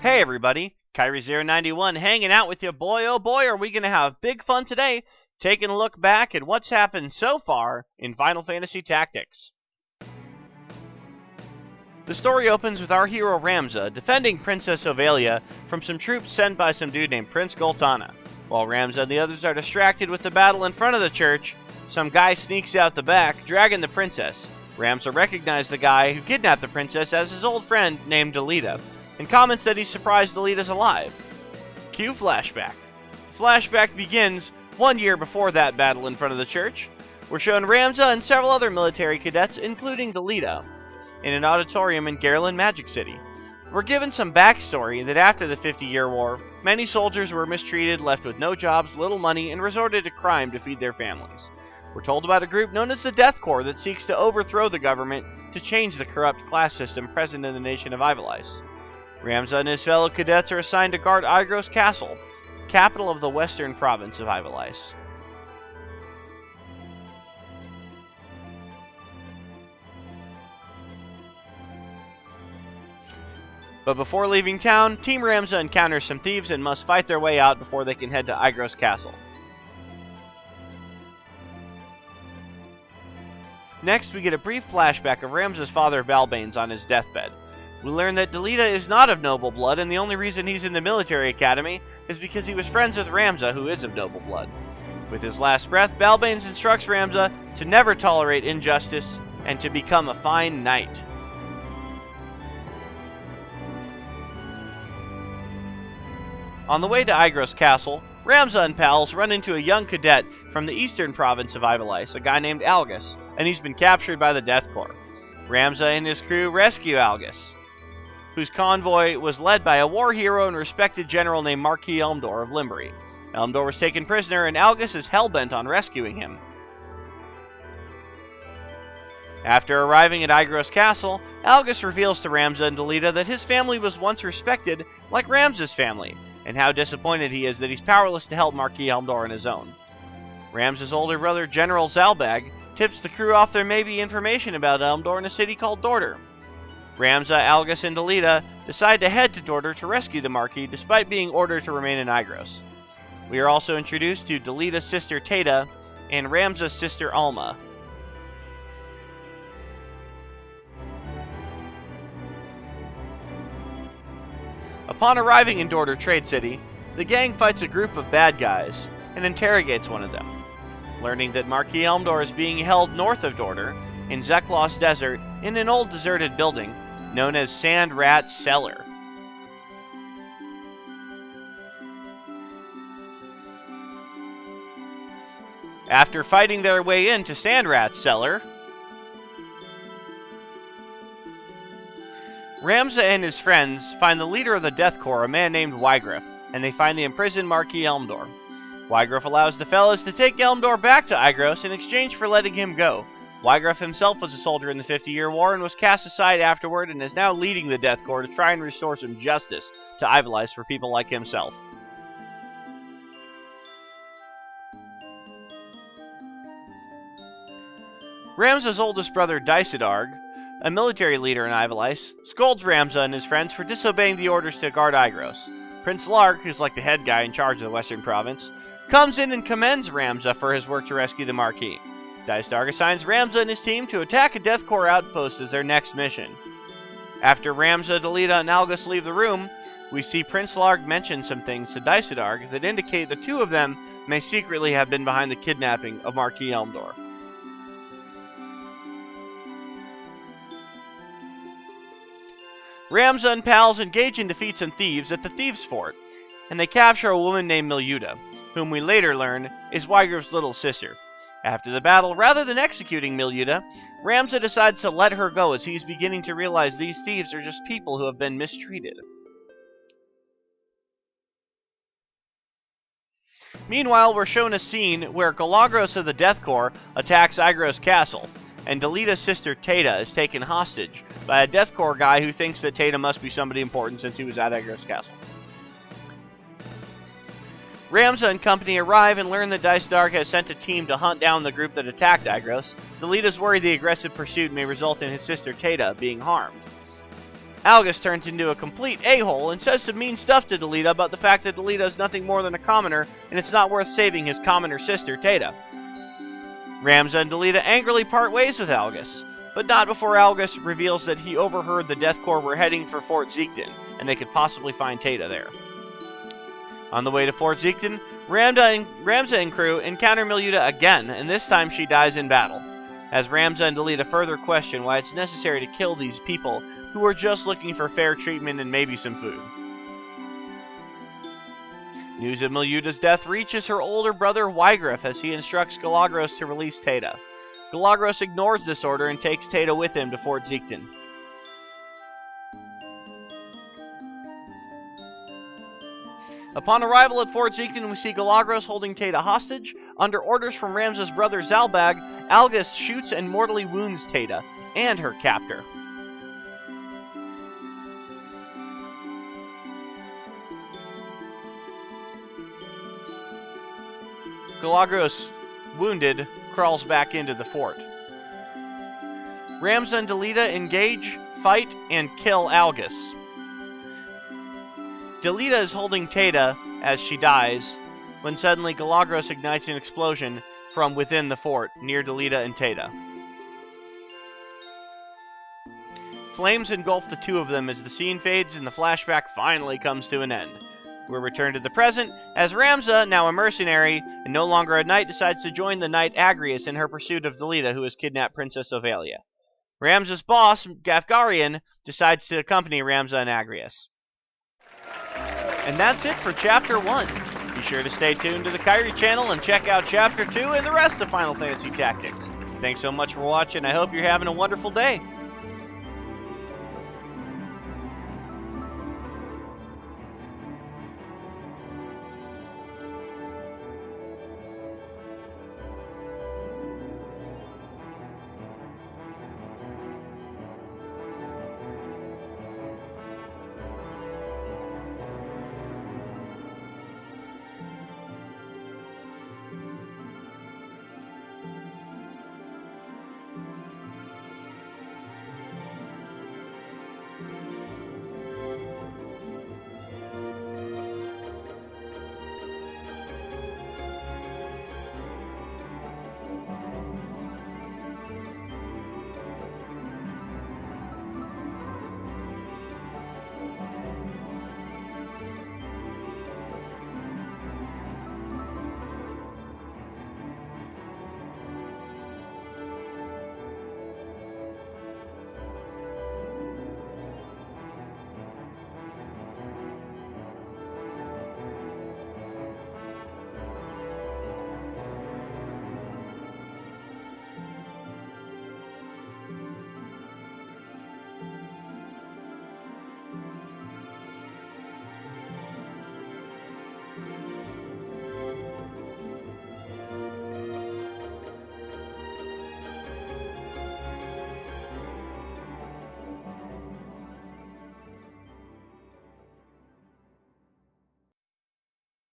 Hey everybody, Kyrie091 hanging out with you. Boy oh boy, are we going to have big fun today, taking a look back at what's happened so far in Final Fantasy Tactics. The story opens with our hero Ramza defending Princess Ovelia from some troops sent by some dude named Prince Goltana. While Ramza and the others are distracted with the battle in front of the church, some guy sneaks out the back, dragging the princess. Ramza recognized the guy who kidnapped the princess as his old friend named Delita, and comments that he's surprised Delita's alive. Cue flashback. The flashback begins 1 year before that battle in front of the church. We're shown Ramza and several other military cadets, including Delita, in an auditorium in Garland Magic City. We're given some backstory that after the 50-Year War, many soldiers were mistreated, left with no jobs, little money, and resorted to crime to feed their families. We're told about a group known as the Death Corps that seeks to overthrow the government to change the corrupt class system present in the nation of Ivalice. Ramza and his fellow cadets are assigned to guard Igros Castle, capital of the western province of Ivalice. But before leaving town, Team Ramza encounters some thieves and must fight their way out before they can head to Igros Castle. Next, we get a brief flashback of Ramza's father Balbanes on his deathbed. We learn that Delita is not of noble blood, and the only reason he's in the military academy is because he was friends with Ramza, who is of noble blood. With his last breath, Balbanes instructs Ramza to never tolerate injustice and to become a fine knight. On the way to Igros Castle, Ramza and pals run into a young cadet from the eastern province of Ivalice, a guy named Algus, and he's been captured by the Death Corps. Ramza and his crew rescue Algus, whose convoy was led by a war hero and respected general named Marquis Elmdor of Limbury. Elmdor was taken prisoner, and Algus is hell-bent on rescuing him. After arriving at Igros Castle, Algus reveals to Ramza and Delita that his family was once respected like Ramza's family, and how disappointed he is that he's powerless to help Marquis Elmdor on his own. Ramza's older brother, General Zalbag, tips the crew off there may be information about Elmdor in a city called Dorter. Ramza, Algus, and Delita decide to head to Dorter to rescue the Marquis despite being ordered to remain in Igros. We are also introduced to Delita's sister Tata and Ramza's sister Alma. Upon arriving in Dorter Trade City, the gang fights a group of bad guys and interrogates one of them. Learning that Marquis Elmdor is being held north of Dorter, in Zeklos Desert, in an old deserted building known as Sand Rat's Cellar. After fighting their way into Sand Rat's Cellar, Ramza and his friends find the leader of the Death Corps, a man named Wygriff, and they find the imprisoned Marquis Elmdor. Wygriff allows the fellas to take Elmdor back to Igros in exchange for letting him go. Wygriff himself was a soldier in the 50-Year War and was cast aside afterward and is now leading the Death Corps to try and restore some justice to Ivalice for people like himself. Ramza's oldest brother, Daisadarg, a military leader in Ivalice, scolds Ramza and his friends for disobeying the orders to guard Igros. Prince Larg, who's like the head guy in charge of the western province, comes in and commends Ramza for his work to rescue the Marquis. Daisadarg assigns Ramza and his team to attack a Death Corps outpost as their next mission. After Ramza, Delita, and Algus leave the room, we see Prince Larg mention some things to Daisadarg that indicate the two of them may secretly have been behind the kidnapping of Marquis Elmdor. Ramza and pals engage in defeat some thieves at the Thieves' Fort, and they capture a woman named Milyuda, whom we later learn is Wygriff's little sister. After the battle, rather than executing Milyuda, Ramza decides to let her go as he's beginning to realize these thieves are just people who have been mistreated. Meanwhile, we're shown a scene where Galagros of the Death Corps attacks Igros Castle, and Delita's sister Tata is taken hostage by a Death Corps guy who thinks that Tata must be somebody important since he was at Igros Castle. Ramza and company arrive and learn that Daisadarg has sent a team to hunt down the group that attacked Igros. Delita's worried the aggressive pursuit may result in his sister Tata being harmed. Algus turns into a complete a-hole and says some mean stuff to Delita about the fact that Delita is nothing more than a commoner and it's not worth saving his commoner sister, Tata. Ramza and Delita angrily part ways with Algus, but not before Algus reveals that he overheard the Death Corps were heading for Fort Zeekton, and they could possibly find Tata there. On the way to Fort Zeekton, Ramza and crew encounter Miluta again, and this time she dies in battle, as Ramza and Delita further question why it's necessary to kill these people who are just looking for fair treatment and maybe some food. News of Miluta's death reaches her older brother Wygriff as he instructs Galagros to release Tata. Galagros ignores this order and takes Tata with him to Fort Zeekton. Upon arrival at Fort Zeekton, we see Galagros holding Tata hostage. Under orders from Ramza's brother Zalbag, Algus shoots and mortally wounds Tata and her captor. Galagros, wounded, crawls back into the fort. Ramza and Delita engage, fight, and kill Algus. Delita is holding Tata as she dies, when suddenly Galagros ignites an explosion from within the fort, near Delita and Tata. Flames engulf the two of them as the scene fades and the flashback finally comes to an end. We're returned to the present, as Ramza, now a mercenary and no longer a knight, decides to join the knight Agrius in her pursuit of Delita, who has kidnapped Princess Ovalia. Ramza's boss, Gafgarian, decides to accompany Ramza and Agrius. And that's it for Chapter 1. Be sure to stay tuned to the Kyrie channel and check out Chapter 2 and the rest of Final Fantasy Tactics. Thanks so much for watching. I hope you're having a wonderful day.